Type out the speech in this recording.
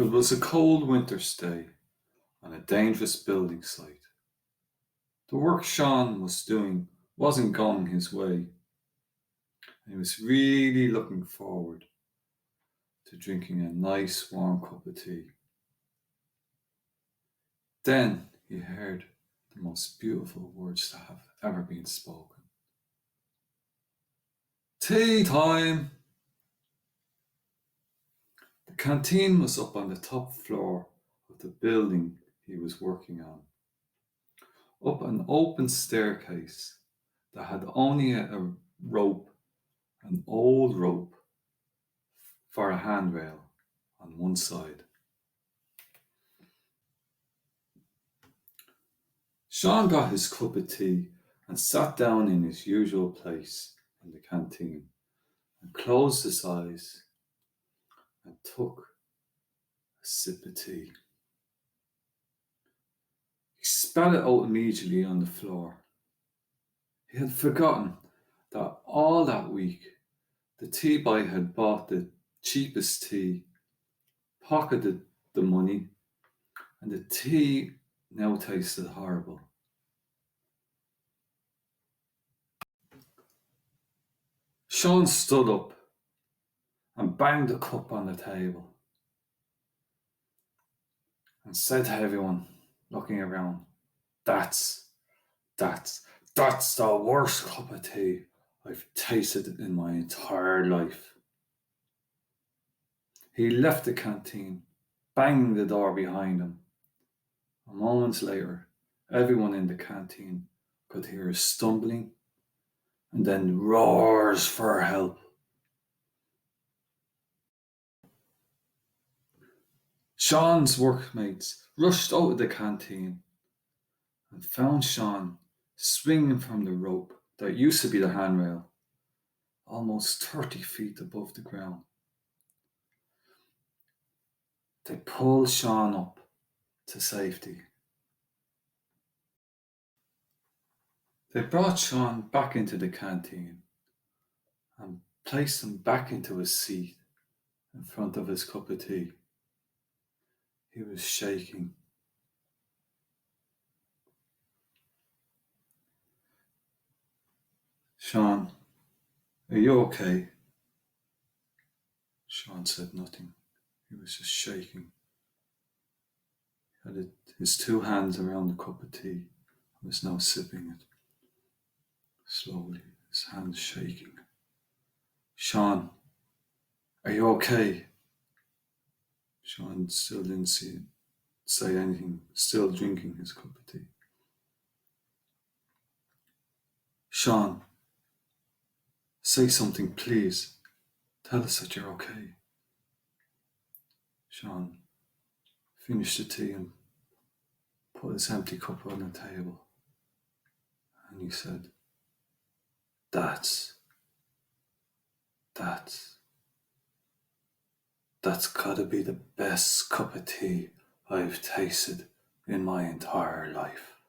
It was a cold winter's day on a dangerous building site. The work Seán was doing wasn't going his way, and he was really looking forward to drinking a nice warm cup of tea. Then he heard the most beautiful words that have ever been spoken. Tea time! The canteen was up on the top floor of the building he was working on, up an open staircase that had only a rope, an old rope, for a handrail on one side. Seán got his cup of tea and sat down in his usual place in the canteen and closed his eyes and took a sip of tea. He spat it out immediately on the floor. He had forgotten that all that week the tea boy had bought the cheapest tea, pocketed the money, and the tea now tasted horrible. Seán stood up and banged the cup on the table and said to everyone looking around, That's the worst cup of tea I've tasted in my entire life. He left the canteen, banging the door behind him. A moment later, everyone in the canteen could hear his stumbling and then roars for help. Seán's workmates rushed out of the canteen and found Seán swinging from the rope that used to be the handrail, almost 30 feet above the ground. They pulled Seán up to safety. They brought Seán back into the canteen and placed him back into his seat in front of his cup of tea. He was shaking. Seán, are you okay? Seán said nothing. He was just shaking. He had his two hands around the cup of tea and was now sipping it. Slowly, his hands shaking. Seán, are you okay? Seán still didn't say anything, still drinking his cup of tea. Seán, say something, please. Tell us that you're okay. Seán finished the tea and put his empty cup on the table. And he said, That's gotta be the best cup of tea I've tasted in my entire life.